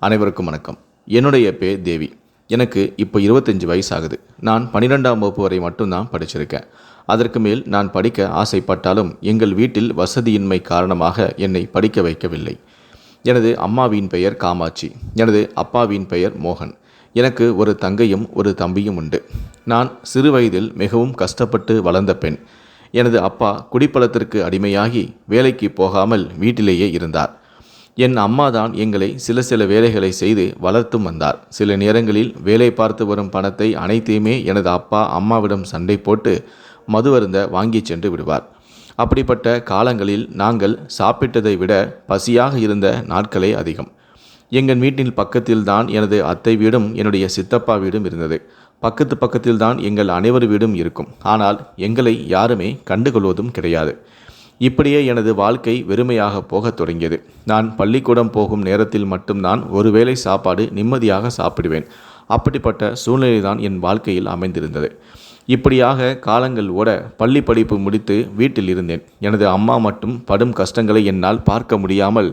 அனைவருக்கும் வணக்கம். என்னுடைய பேர் தேவி. எனக்கு இப்போ 25 வயசு ஆகுது. நான் 12ஆம் வகுப்பு வரை மட்டும்தான் படிச்சிருக்கேன். அதற்கு மேல் நான் படிக்க ஆசைப்பட்டாலும் எங்கள் வீட்டில் வசதியின்மை காரணமாக என்னை படிக்க வைக்கவில்லை. எனது அம்மாவின் பெயர் காமாட்சி. எனது அப்பாவின் பெயர் மோகன். எனக்கு ஒரு தங்கையும் ஒரு தம்பியும் உண்டு. நான் சிறு வயதில் மிகவும் கஷ்டப்பட்டு வளர்ந்த பெண். எனது அப்பா குடிப்பழத்திற்கு அடிமையாகி வேலைக்கு போகாமல் வீட்டிலேயே இருந்தார். என் அம்மாதான் எங்களை சில வேலைகளை செய்து வளர்த்தும் வந்தார். சில நேரங்களில் வேலை பார்த்து வரும் பணத்தை அனைத்தையுமே எனது அப்பா அம்மாவிடம் சண்டை போட்டு மதுவருந்த வாங்கி சென்று விடுவார். அப்படிப்பட்ட காலங்களில் நாங்கள் சாப்பிட்டதை விட பசியாக இருந்த நாட்களே அதிகம். எங்கள் வீட்டின் பக்கத்தில்தான் எனது அத்தை வீடும் என்னுடைய சித்தப்பா வீடும் இருந்தது. பக்கத்தில்தான் எங்கள் அனைவர் வீடும் இருக்கும். ஆனால் எங்களை யாருமே கண்டுகொள்வதும் கிடையாது. இப்படியே எனது வாழ்க்கை வெறுமையாக போகத் தொடங்கியது. நான் பள்ளிக்கூடம் போகும் நேரத்தில் மட்டும்தான் ஒருவேளை சாப்பாடு நிம்மதியாக சாப்பிடுவேன். அப்படிப்பட்ட சூழ்நிலைதான் என் வாழ்க்கையில் அமைந்திருந்தது. இப்படியாக காலங்கள் ஓட பள்ளி படிப்பு முடித்து வீட்டில் இருந்தேன். எனது அம்மா மட்டும் படும் கஷ்டங்களை என்னால் பார்க்க முடியாமல்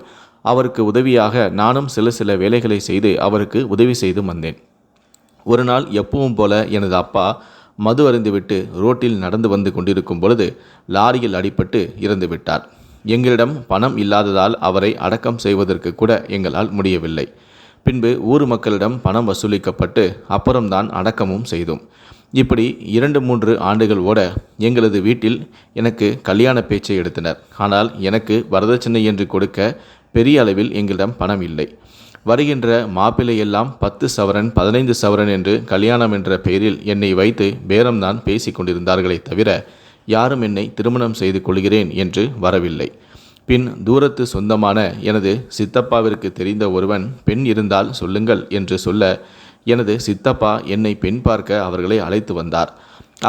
அவருக்கு உதவியாக நானும் சில வேலைகளை செய்து அவருக்கு உதவி செய்து வந்தேன். ஒரு நாள் எப்பவும் போல எனது அப்பா மது அருந்துவிட்டு ரோட்டில் நடந்து வந்து கொண்டிருக்கும் பொழுது லாரியில் அடிபட்டு இறந்து விட்டார். எங்களிடம் பணம் இல்லாததால் அவரை அடக்கம் செய்வதற்கு கூட எங்களால் முடியவில்லை. பின்பு ஊர் மக்களிடம் பணம் வசூலிக்கப்பட்டு அப்புறம்தான் அடக்கமும் செய்தோம். இப்படி 2-3 ஆண்டுகள் ஓட எங்களது வீட்டில் எனக்கு கல்யாண பேச்சை எடுத்தனர். ஆனால் எனக்கு வரதட்சணை என்று கொடுக்க பெரிய அளவில் எங்களிடம் பணம் இல்லை. வருகின்ற மாப்பிள்ளையெல்லாம் 10 சவரன் 15 சவரன் என்று கல்யாணம் என்ற பெயரில் என்னை வைத்து பேரம்தான் பேசி கொண்டிருந்தார்களே தவிர யாரும் என்னை திருமணம் செய்து கொள்கிறேன் என்று வரவில்லை. பின் தூரத்து சொந்தமான எனது சித்தப்பாவிற்கு தெரிந்த ஒருவன் பெண் இருந்தால் சொல்லுங்கள் என்று சொல்ல எனது சித்தப்பா என்னை பெண் பார்க்க அவர்களை அழைத்து வந்தார்.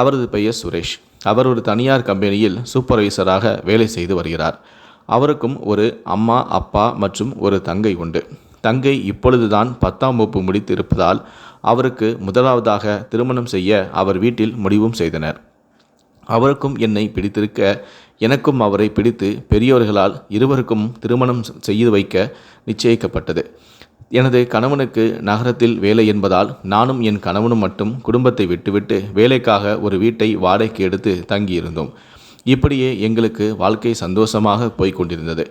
அவரது பெயர் சுரேஷ். அவர் ஒரு தனியார் கம்பெனியில் சூப்பர்வைசராக வேலை செய்து வருகிறார். அவருக்கும் ஒரு அம்மா, அப்பா மற்றும் ஒரு தங்கை உண்டு. தங்கை இப்பொழுதுதான் 10ஆம் வகுப்பு முடித்து இருப்பதால் அவருக்கு முதலாவதாக திருமணம் செய்ய அவர் வீட்டில் முடிவும் செய்தனர். அவருக்கும் என்னை பிடித்திருக்க எனக்கும் அவரை பிடித்து பெரியோர்களால் இருவருக்கும் திருமணம் செய்து வைக்க நிச்சயிக்கப்பட்டது. எனது கணவனுக்கு நகரத்தில் வேலை என்பதால் நானும் என் கணவனும் மட்டும் குடும்பத்தை விட்டுவிட்டு வேலைக்காக ஒரு வீட்டை வாடகைக்கு எடுத்து தங்கியிருந்தோம். இப்படியே எங்களுக்கு வாழ்க்கை சந்தோஷமாக போய்கொண்டிருந்தது.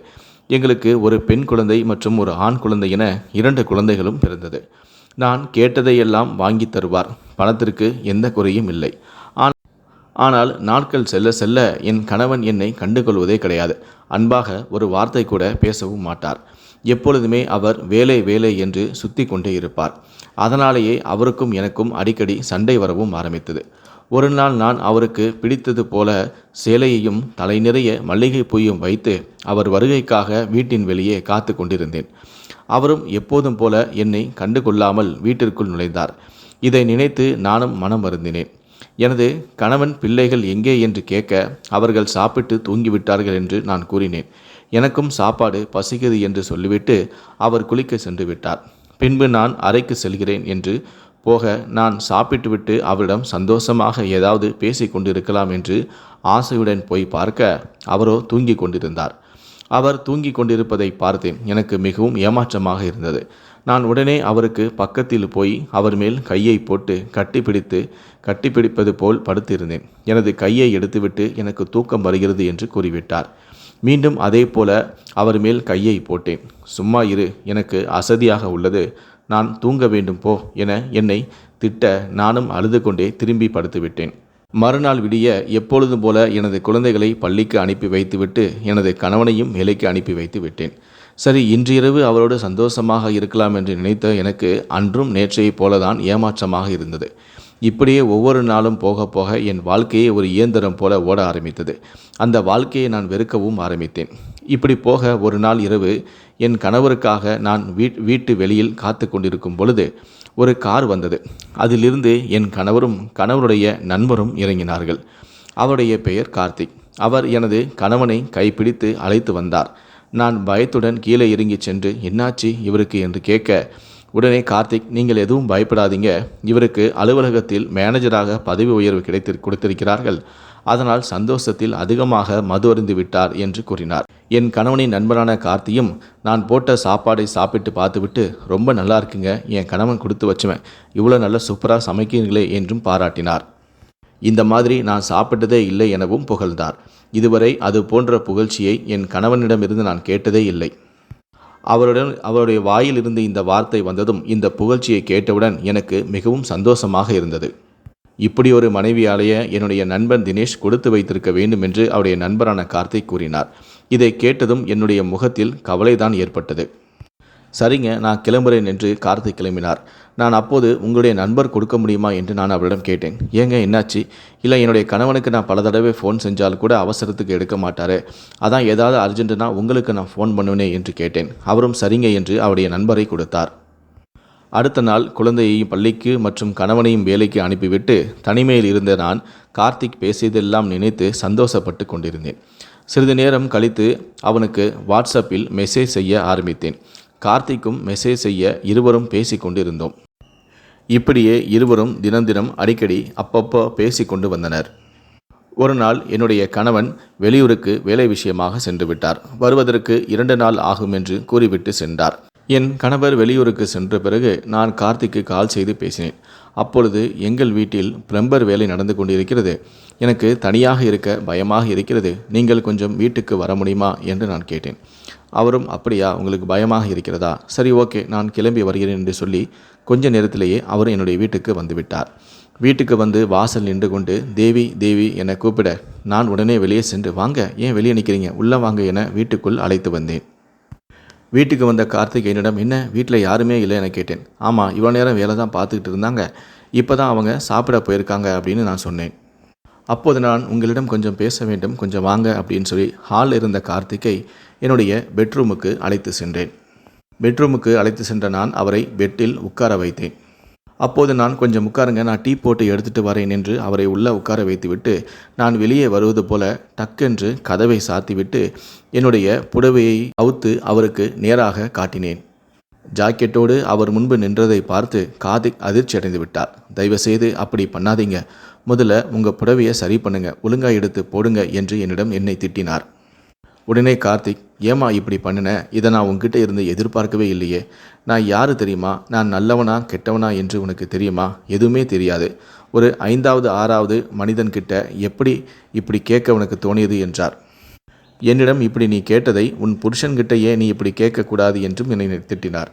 எங்களுக்கு ஒரு பெண் குழந்தை மற்றும் ஒரு ஆண் குழந்தை என 2 குழந்தைகளும் பிறந்தது. நான் கேட்டதையெல்லாம் வாங்கி தருவார். பணத்திற்கு எந்த குறையும் இல்லை. ஆனால் நாட்கள் செல்ல என் கணவன் என்னை கண்டுகொள்வதே கிடையாது. அன்பாக ஒரு வார்த்தை கூட பேசவும் மாட்டார். எப்பொழுதுமே அவர் வேலை என்று சுற்றி கொண்டே இருப்பார். அதனாலேயே அவருக்கும் எனக்கும் அடிக்கடி சண்டை வரவும் ஆரம்பித்தது. ஒரு நாள் நான் அவருக்கு பிடித்தது போல சேலையையும் தலை நிறைய மல்லிகை பூயும் வைத்து அவர் வருகைக்காக வீட்டின் வெளியே காத்து கொண்டிருந்தேன். அவரும் எப்போதும் போல என்னை கண்டு கொள்ளாமல் வீட்டிற்குள் நுழைந்தார். இதை நினைத்து நானும் மனம் வருந்தினேன். எனது கணவன் பிள்ளைகள் எங்கே என்று கேட்க அவர்கள் சாப்பிட்டு தூங்கிவிட்டார்கள் என்று நான் கூறினேன். எனக்கும் சாப்பாடு பசிக்குது என்று சொல்லிவிட்டு அவர் குளிக்க சென்று விட்டார். பின்பு நான் அறைக்கு செல்கிறேன் என்று போக நான் சாப்பிட்டுவிட்டு அவரிடம் சந்தோஷமாக ஏதாவது பேசி கொண்டிருக்கலாம் என்று ஆசையுடன் போய் பார்க்க அவரோ தூங்கி கொண்டிருந்தார். அவர் தூங்கி கொண்டிருப்பதை பார்த்தேன். எனக்கு மிகவும் ஏமாற்றமாக இருந்தது. நான் உடனே அவருக்கு பக்கத்தில் போய் அவர் மேல் கையை போட்டு கட்டிப்பிடிப்பது போல் படுத்திருந்தேன். எனது கையை எடுத்துவிட்டு எனக்கு தூக்கம் வருகிறது என்று கூறிவிட்டார். மீண்டும் அதே போல அவர் மேல் கையை போட்டேன். சும்மா இரு, எனக்கு அசதியாக உள்ளது, நான் தூங்க வேண்டும் போ என என்னை திட்ட நானும் அழுது கொண்டே திரும்பி படுத்துவிட்டேன். மறுநாள் விடிய எப்பொழுதும் போல எனது குழந்தைகளை பள்ளிக்கு அனுப்பி வைத்துவிட்டு எனது கணவனையும் வேலைக்கு அனுப்பி வைத்து விட்டேன். சரி, இன்று இரவு அவரோடு சந்தோஷமாக இருக்கலாம் என்று நினைத்த எனக்கு அன்றும் நேற்றையைப் போலதான் ஏமாற்றமாக இருந்தது. இப்படியே ஒவ்வொரு நாளும் போக என் வாழ்க்கையே ஒரு இயந்திரம் போல ஓட ஆரம்பித்தது. அந்த வாழ்க்கையை நான் வெறுக்கவும் ஆரம்பித்தேன். இப்படி போக ஒரு நாள் இரவு என் கணவருக்காக நான் வீட்டு வெளியில் காத்து கொண்டிருக்கும் பொழுது ஒரு கார் வந்தது. அதிலிருந்து என் கணவரும் கணவருடைய நண்பரும் இறங்கினார்கள். அவருடைய பெயர் கார்த்திக். அவர் எனது கணவனை கைப்பிடித்து அழைத்து வந்தார். நான் பயத்துடன் கீழே இறங்கி சென்று என்னாச்சு இவருக்கு என்று கேட்க உடனே கார்த்திக், நீங்கள் எதுவும் பயப்படாதீங்க, இவருக்கு அலுவலகத்தில் மேனேஜராக பதவி உயர்வு கொடுத்திருக்கிறார்கள், அதனால் சந்தோஷத்தில் அதிகமாக மது அருந்து விட்டார் என்று கூறினார். என் கணவனின் நண்பரான கார்த்தியும் நான் போட்ட சாப்பாடை சாப்பிட்டு பார்த்துவிட்டு ரொம்ப நல்லா இருக்குங்க, என் கணவன் கொடுத்து வச்சுவேன், இவ்வளோ நல்ல சூப்பராக சமைக்கிறீங்களே என்றும் பாராட்டினார். இந்த மாதிரி நான் சாப்பிட்டதே இல்லை எனவும் புகழ்ந்தார். இதுவரை அது போன்ற புகழ்ச்சியை என் கணவனிடமிருந்து நான் கேட்டதே இல்லை. அவருடைய வாயிலிருந்து இந்த வார்த்தை வந்ததும் இந்த புகழ்ச்சியை கேட்டவுடன் எனக்கு மிகவும் சந்தோஷமாக இருந்தது. இப்படி ஒரு மனைவியாலேய என்னுடைய நண்பன் தினேஷ் கொடுத்து வைத்திருக்க வேண்டும் என்று அவருடைய நண்பரான கார்த்திக் கூறினார். இதை கேட்டதும் என்னுடைய முகத்தில் கவலைதான் ஏற்பட்டது. சரிங்க, நான் கிளம்புறேன் என்று கார்த்திக் கிளம்பினார். நான் அப்போது உங்களுடைய நண்பர் கொடுக்க முடியுமா என்று நான் அவரிடம் கேட்டேன். ஏங்க என்னாச்சு? இல்லை, என்னுடைய கணவனுக்கு நான் பல தடவை ஃபோன் செஞ்சால் கூட அவசரத்துக்கு எடுக்க மாட்டார், அதான் ஏதாவது அர்ஜென்ட்டுனா உங்களுக்கு நான் ஃபோன் பண்ணுவேனே என்று கேட்டேன். அவரும் சரிங்க என்று அவருடைய நண்பரை கொடுத்தார். அடுத்த நாள் குழந்தையையும் பள்ளிக்கு மற்றும் கணவனையும் வேலைக்கு அனுப்பிவிட்டு தனிமையில் இருந்த நான் கார்த்திக் பேசியதெல்லாம் நினைத்து சந்தோஷப்பட்டு கொண்டிருந்தேன். சிறிது நேரம் கழித்து அவனுக்கு வாட்ஸ்அப்பில் மெசேஜ் செய்ய ஆரம்பித்தேன். கார்த்திக்கும் மெசேஜ் செய்ய இருவரும் பேசி கொண்டிருந்தோம். இப்படியே இருவரும் தினம் அடிக்கடி அப்பப்போ பேசி கொண்டு வந்தனர். ஒரு நாள் என்னுடைய கணவன் வெளியூருக்கு வேலை விஷயமாக சென்று விட்டார். வருவதற்கு 2 நாள் ஆகும் என்று கூறிவிட்டு சென்றார். என் கணவர் வெளியூருக்கு சென்ற பிறகு நான் கார்த்திக்கு கால் செய்து பேசினேன். அப்பொழுது எங்கள் வீட்டில் பிளம்பர் வேலை நடந்து கொண்டிருக்கிறது, எனக்கு தனியாக இருக்க பயமாக இருக்கிறது, நீங்கள் கொஞ்சம் வீட்டுக்கு வர முடியுமா என்று நான் கேட்டேன். அவரும் அப்படியா, உங்களுக்கு பயமாக இருக்கிறதா, சரி ஓகே நான் கிளம்பி வருகிறேன் என்று சொல்லி கொஞ்ச நேரத்திலேயே அவர் என்னுடைய வீட்டுக்கு வந்துவிட்டார். வீட்டுக்கு வந்து வாசல் நின்று கொண்டு தேவி தேவி என கூப்பிட நான் உடனே வெளியே சென்று வாங்க, ஏன் வெளியே நிற்கிறீங்க, உள்ளே வாங்க என வீட்டுக்குள் அழைத்து வந்தேன். வீட்டுக்கு வந்த கார்த்திக் என்னிடம் என்ன வீட்டில் யாருமே இல்லை என கேட்டேன். ஆமாம், இவ்வளோ நேரம் வேலை தான் பார்த்துக்கிட்டு இருந்தாங்க, இப்போ தான் அவங்க சாப்பிட போயிருக்காங்க அப்படின்னு நான் சொன்னேன். அப்போது நான் உங்களிடம் கொஞ்சம் பேச வேண்டும், கொஞ்சம் வாங்க அப்படின்னு சொல்லி ஹாலில் இருந்த கார்த்திக்கை என்னுடைய பெட்ரூமுக்கு அழைத்து சென்றேன். பெட்ரூமுக்கு அழைத்து சென்ற நான் அவரை பெட்டில் உட்கார வைத்தேன். அப்போது நான் கொஞ்சம் உட்காருங்க, நான் டீ போட்டு எடுத்துகிட்டு வரேன் என்று அவரை உள்ளே உட்கார வைத்துவிட்டு நான் வெளியே வருவது போல டக்கென்று கதவை சாத்திவிட்டு என்னுடைய புடவையை அவுத்து அவருக்கு நேராக காட்டினேன். ஜாக்கெட்டோடு அவர் முன்பு நின்றதை பார்த்து கார்த்திக் அதிர்ச்சி அடைந்து விட்டார். தயவுசெய்து அப்படி பண்ணாதீங்க, முதல்ல உங்கள் புடவையை சரி பண்ணுங்க, ஒழுங்காக எடுத்து போடுங்க என்று என்னை திட்டினார். உடனே கார்த்திக், ஏமா இப்படி பண்ணின, இதை நான் உங்ககிட்ட இருந்து எதிர்பார்க்கவே இல்லையே, நான் யார் தெரியுமா, நான் நல்லவனா கெட்டவனா என்று உனக்கு தெரியுமா, எதுவுமே தெரியாது, ஒரு 5வது 6வது மனிதன்கிட்ட எப்படி இப்படி கேட்க உனக்கு தோணியது என்றார். என்னிடம் இப்படி நீ கேட்டதை உன் புருஷன்கிட்ட ஏன் நீ இப்படி கேட்கக்கூடாது என்றும் என்னை திட்டினார்.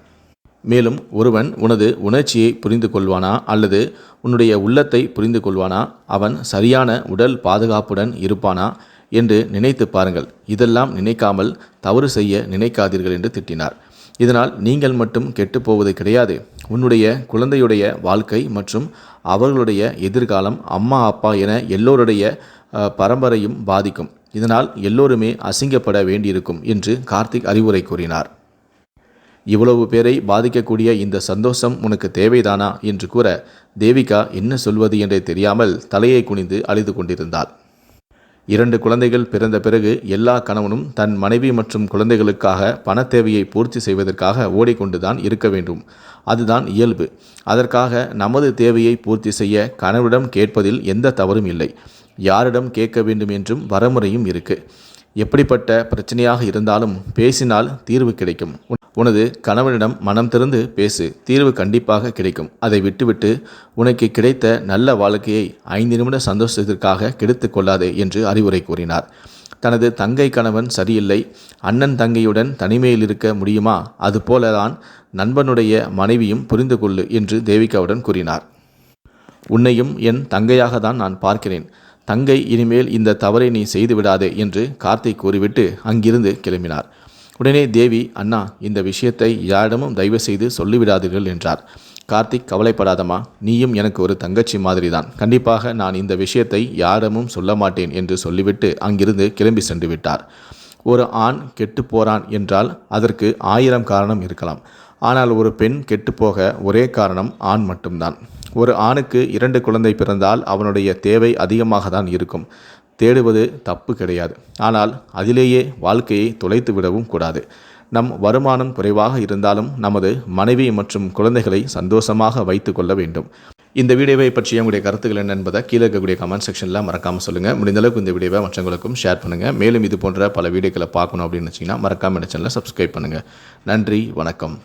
மேலும் ஒருவன் உனது உணர்ச்சியை புரிந்து கொள்வானா அல்லது உன்னுடைய உள்ளத்தை புரிந்து கொள்வானா, அவன் சரியான உடல் பாதுகாப்புடன் இருப்பானா என்று நினைத்து பாருங்கள், இதெல்லாம் நினைக்காமல் தவறு செய்ய நினைக்காதீர்கள் என்று திட்டினார். இதனால் நீங்கள் மட்டும் கெட்டுப்போவது கிடையாது, உன்னுடைய குழந்தையுடைய வாழ்க்கை மற்றும் அவர்களுடைய எதிர்காலம், அம்மா அப்பா என எல்லோருடைய பரம்பரையும் பாதிக்கும், இதனால் எல்லோருமே அசிங்கப்பட வேண்டியிருக்கும் என்று கார்த்திக் அறிவுரை கூறினார். இவ்வளவு பேரை பாதிக்கக்கூடிய இந்த சந்தோஷம் உனக்கு தேவைதானா என்று கூற தேவிகா என்ன சொல்வது என்றே தெரியாமல் தலையை குனிந்து அழுது கொண்டிருந்தாள். 2 குழந்தைகள் பிறந்த பிறகு எல்லா கணவனும் தன் மனைவி மற்றும் குழந்தைகளுக்காக பண தேவையை பூர்த்தி செய்வதற்காக ஓடிக்கொண்டுதான் இருக்க வேண்டும், அதுதான் இயல்பு. அதற்காக நமது தேவையை பூர்த்தி செய்ய கணவனிடம் கேட்பதில் எந்த தவறும் இல்லை, யாரிடம் கேட்க வேண்டும் என்றும் வரமுறையும் இருக்கு. எப்படிப்பட்ட பிரச்சனையாக இருந்தாலும் பேசினால் தீர்வு கிடைக்கும். உனது கணவனிடம் மனம் திறந்து பேசு, தீர்வு கண்டிப்பாக கிடைக்கும். அதை விட்டுவிட்டு உனக்கு கிடைத்த நல்ல வாழ்க்கையை 5 நிமிட சந்தோஷத்திற்காக கெடுத்து கொள்ளாதே என்று அறிவுரை கூறினார். தனது தங்கை கணவன் சரியில்லை, அண்ணன் தங்கையுடன் தனிமையில் இருக்க முடியுமா, அதுபோலதான் நண்பனுடைய மனைவியும் புரிந்து கொள்ளு என்று தேவிகாவுடன் கூறினார். உன்னையும் என் தங்கையாக தான் நான் பார்க்கிறேன், தங்கை இனிமேல் இந்த தவறை நீ செய்து விடாதே என்று கார்த்திக் கூறிவிட்டு அங்கிருந்து கிளம்பினார். உடனே தேவி, அண்ணா இந்த விஷயத்தை யாரிடமும் தயவு செய்து சொல்லிவிடாதீர்கள் என்றார். கார்த்திக், கவலைப்படாதம்மா, நீயும் எனக்கு ஒரு தங்கச்சி மாதிரி தான், கண்டிப்பாக நான் இந்த விஷயத்தை யாரிடமும் சொல்ல மாட்டேன் என்று சொல்லிவிட்டு அங்கிருந்து கிளம்பி சென்று விட்டார். ஒரு ஆண் கெட்டு போறான் என்றால் அதற்கு 1000 காரணம் இருக்கலாம், ஆனால் ஒரு பெண் கெட்டுப்போக ஒரே காரணம் ஆண் மட்டும்தான். ஒரு ஆணுக்கு 2 குழந்தை பிறந்தால் அவனுடைய தேவை அதிகமாக தான் இருக்கும், தேடுவது தப்பு கிடையாது, ஆனால் அதிலேயே வாழ்க்கையை தொலைத்து விடவும் கூடாது. நம் வருமானம் குறைவாக இருந்தாலும் நமது மனைவி மற்றும் குழந்தைகளை சந்தோஷமாக வைத்து கொள்ள வேண்டும். இந்த வீடியோவை பற்றிய உங்களுடைய கருத்துக்கள் என்ன என்பதை கீழே இருக்கக்கூடிய கமெண்ட் செக்ஷனில் மறக்காமல் சொல்லுங்கள். முடிந்தளவுக்கு இந்த வீடியோவை மற்றவங்களுக்கும் ஷேர் பண்ணுங்கள். மேலும் இது போன்ற பல வீடியோக்களை பார்க்கணும் அப்படின்னு வச்சிங்கன்னா மறக்காமல் இந்த சேனலை சப்ஸ்கிரைப் பண்ணுங்கள். நன்றி, வணக்கம்.